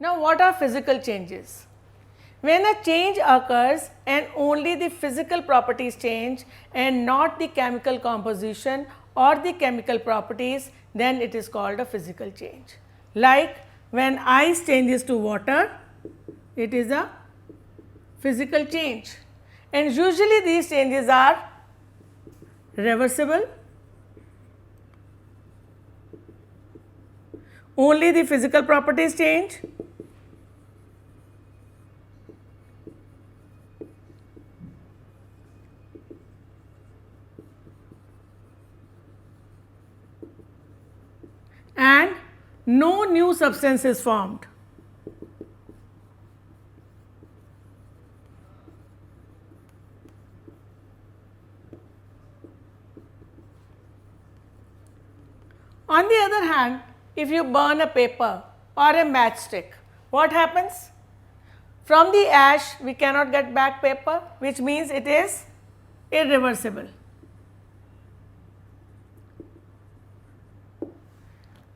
Now, what are physical changes? When a change occurs and only the physical properties change and not the chemical composition or the chemical properties, then it is called a physical change. Like when ice changes to water, it is a physical change, and usually these changes are reversible. Only the physical properties change. And no new substance is formed. On the other hand, if you burn a paper or a matchstick, what happens? From the ash we cannot get back paper, which means it is irreversible.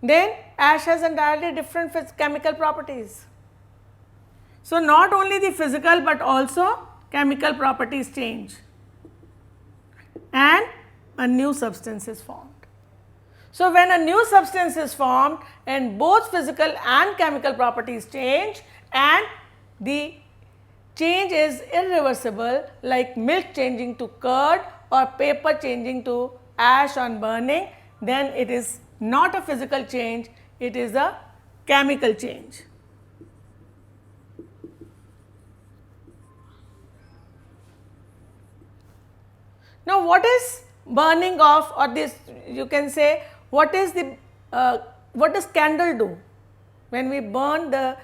Then ash has entirely different chemical properties. So, not only the physical but also chemical properties change and a new substance is formed. So, when a new substance is formed and both physical and chemical properties change and the change is irreversible, like milk changing to curd or paper changing to ash on burning, then it is not a physical change, it is a chemical change. Now, what is burning off, or this you can say what is the what does candle do? When we burn the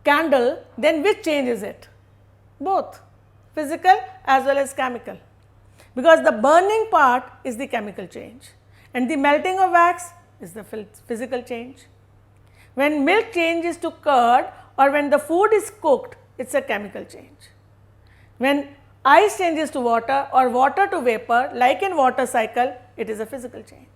candle, then which change is it? Both physical as well as chemical, because the burning part is the chemical change and the melting of wax is the physical change. When milk changes to curd or when the food is cooked, it is a chemical change. When ice changes to water or water to vapor, like in water cycle, it is a physical change.